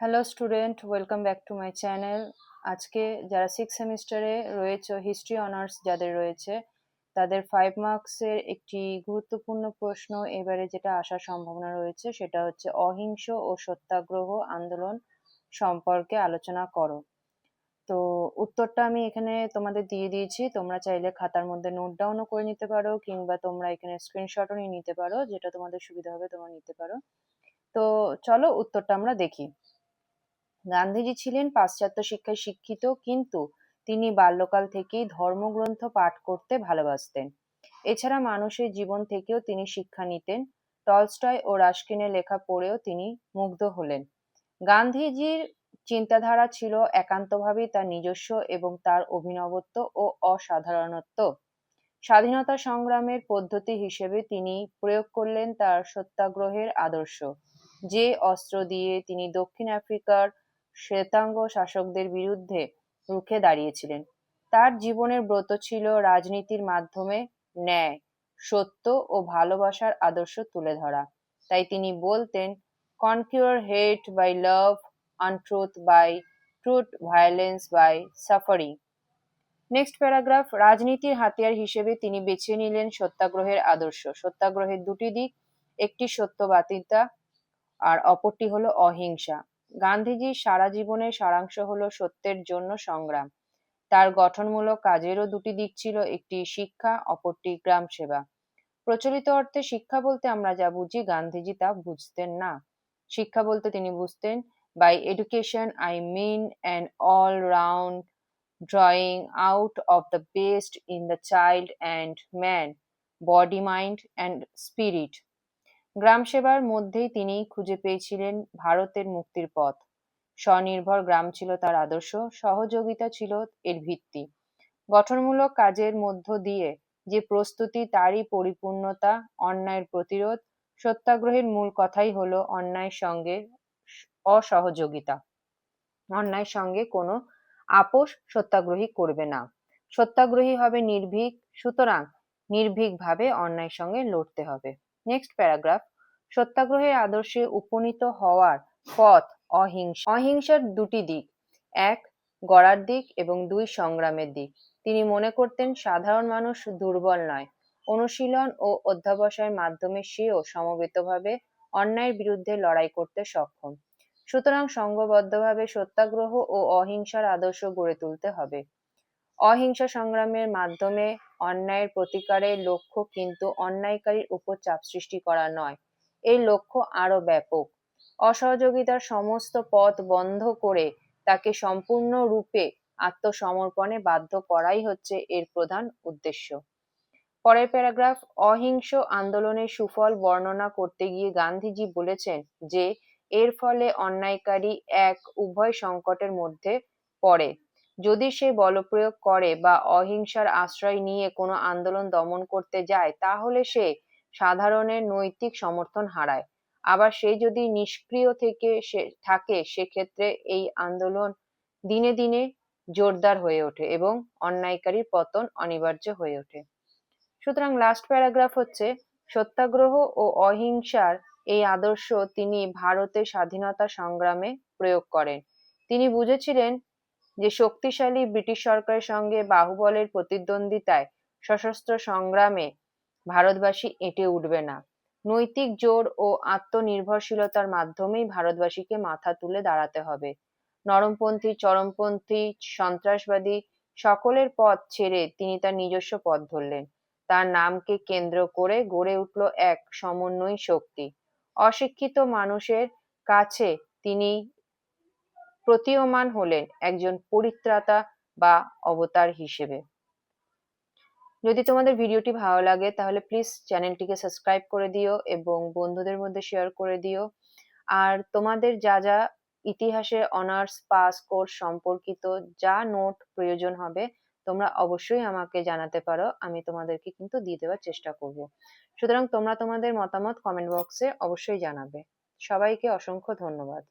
Hello student, welcome back to my channel. আজকে যারা 6 সেমিস্টারে রয়েছে, হিস্ট্রি অনার্স যাদের রয়েছে, তাদের 5 মার্কসের একটি গুরুত্বপূর্ণ প্রশ্ন এবারে যেটা আসার সম্ভাবনা রয়েছে সেটা হচ্ছে অহিংস ও সত্যাগ্রহ আন্দোলন সম্পর্কে আলোচনা করো। তো উত্তরটা আমি এখানে তোমাদের দিয়ে দিয়েছি, তোমরা চাইলে খাতার মধ্যে নোট ডাউনও করে নিতে পারো কিংবা তোমরা এখানে স্ক্রিনশটও নিয়ে নিতে পারো, যেটা তোমাদের সুবিধা হবে তোমরা নিতে পারো। তো চলো উত্তরটা আমরা দেখি। গান্ধীজি ছিলেন পাশ্চাত্য শিক্ষায় শিক্ষিত, কিন্তু তিনি বাল্যকাল থেকেই ধর্মগ্রন্থ পাঠ করতে ভালোবাসতেন। এছাড়া মানুষের জীবন থেকেও তিনি শিক্ষা নিতেন। টলস্টয় ও রাস্কিনের লেখা পড়েও তিনি মুগ্ধ হলেন। গান্ধীজির চিন্তাধারা ছিল একান্তভাবেই তার নিজস্ব এবং তার অভিনবত্ব ও অসাধারণত্ব। স্বাধীনতা সংগ্রামের পদ্ধতি হিসেবে তিনি প্রয়োগ করলেন তার সত্যাগ্রহের আদর্শ, যে অস্ত্র দিয়ে তিনি দক্ষিণ আফ্রিকার শ্বেতাঙ্গ শাসকদের বিরুদ্ধে রুখে দাঁড়িয়েছিলেন। তার জীবনের ব্রত ছিল রাজনীতির মাধ্যমে ন্যায়, সত্য ও ভালোবাসার আদর্শ তুলে ধরা। তাই তিনি বলতেন, conquer hate by love, untruth by truth, violence by suffering. Next paragraph. রাজনীতির হাতিয়ার হিসেবে তিনি বেছে নিলেন সত্যাগ্রহের আদর্শ। সত্যাগ্রহের দুটি দিক, একটি সত্যবাদিতা আর অপরটি হলো অহিংসা। গান্ধীজির সারা জীবনের সারাংশ হলো সত্যের জন্য সংগ্রাম। তার গঠনমূলক কাজেরও দুটি দিক ছিল, একটি শিক্ষা, অপরটি গ্রাম সেবা। প্রচলিত অর্থে শিক্ষা বলতে আমরা যা বুঝি, গান্ধীজি তা বুঝতেন না। শিক্ষা বলতে তিনি বুঝতেন, by education I mean an all round drawing out of the best in the child and man, body, mind and spirit. গ্রাম সেবার মধ্যেই তিনি খুঁজে পেয়েছিলেন ভারতের মুক্তির পথ। স্বনির্ভর গ্রাম ছিল তার আদর্শ, সহযোগিতা ছিল এর ভিত্তি। গঠনমূলক কাজের মধ্য দিয়ে যে প্রস্তুতি, তারই পরিপূর্ণতা, অন্যায়ের প্রতিরোধ। সত্যাগ্রহের মূল কথাই হলো অন্যায়ের সঙ্গে অসহযোগিতা, অন্যায়ের সঙ্গে কোনো আপোষ সত্যাগ্রহী করবে না। সত্যাগ্রহী হবে নির্ভীক, সুতরাং নির্ভীকভাবে অন্যায়ের সঙ্গে লড়তে হবে। Next paragraph. সত্যাগ্রহের আদর্শে উপনীত হওয়ার পথ অহিংসা। অহিংসার দুটি দিক, এক গড়ার দিক এবং দুই সংগ্রামের দিক। তিনি মনে করতেন সাধারণ মানুষ দুর্বল নয়, অনুশীলন ও অধ্যবসায়ের মাধ্যমে সেও সমবেতভাবে অন্যায়ের বিরুদ্ধে লড়াই করতে সক্ষম। সুতরাং সংঘবদ্ধভাবে সত্যাগ্রহ ও অহিংসার আদর্শ গড়ে তুলতে হবে। অহিংসা সংগ্রামের মাধ্যমে অন্যায়ের প্রতিকারের লক্ষ্য কিন্তু অন্যায়কারীর উপর চাপ সৃষ্টি করা নয়, এই লক্ষ্য আরো ব্যাপক। অসহযোগিতার সমস্ত পথ বন্ধ করে তাকে সম্পূর্ণরূপে আত্মসমর্পণে বাধ্য করাই হচ্ছে এর প্রধান উদ্দেশ্য। পরের প্যারাগ্রাফ। অহিংস আন্দোলনের সুফল বর্ণনা করতে গিয়ে গান্ধীজি বলেছেন যে এর ফলে অন্যায়কারী এক উভয় সংকটের মধ্যে পড়ে। যদি সে বলপ্রয়োগ করে বা অহিংসার আশ্রয় নিয়ে কোনো আন্দোলন দমন করতে যায়, তাহলে সে সাধারণের নৈতিক সমর্থন হারায়। আবার সে যদি নিষ্ক্রিয় থাকে, সেক্ষেত্রে এই আন্দোলন দিনে দিনে জোরদার হয়ে ওঠে এবং অন্যায়কারীর পতন অনিবার্য হয়ে ওঠে। সুতরাং লাস্ট প্যারাগ্রাফ হচ্ছে, সত্যাগ্রহ ও অহিংসার এই আদর্শ তিনি ভারতের স্বাধীনতা সংগ্রামে প্রয়োগ করেন। তিনি বুঝেছিলেন যে শক্তিশালী ব্রিটিশ সরকারের সঙ্গে বাহুবলের প্রতিদ্বন্দ্বিতায় সশস্ত্র সংগ্রামে ভারতবাসী এঁটে উঠবে না। নৈতিক জোর ও আত্মনির্ভরশীলতার মাধ্যমেই ভারতবাসীকে মাথা তুলে দাঁড়াতে হবে। নরমপন্থী, চরমপন্থী, সন্ত্রাসবাদী সকলের পথ ছেড়ে তিনি তার নিজস্ব পথ ধরলেন। তার নামকে কেন্দ্র করে গড়ে উঠল এক সমন্বয়ী শক্তি। অশিক্ষিত মানুষের কাছে তিনি প্রতীয়মান হলেন একজন পরিত্রাতা বা অবতার হিসেবে। যদি তোমাদের ভিডিওটি ভালো লাগে তাহলে প্লিজ চ্যানেলটিকে সাবস্ক্রাইব করে দিও এবং বন্ধুদের মধ্যে শেয়ার করে দিও। আর তোমাদের যা যা ইতিহাসের অনার্স পাস কোর্স সম্পর্কিত যা নোট প্রয়োজন হবে, তোমরা অবশ্যই আমাকে জানাতে পারো, আমি তোমাদেরকে কিন্তু দিয়ে দেওয়ার চেষ্টা করব। সুতরাং তোমরা তোমাদের মতামত কমেন্ট বক্সে অবশ্যই জানাবে। সবাইকে অসংখ্য ধন্যবাদ।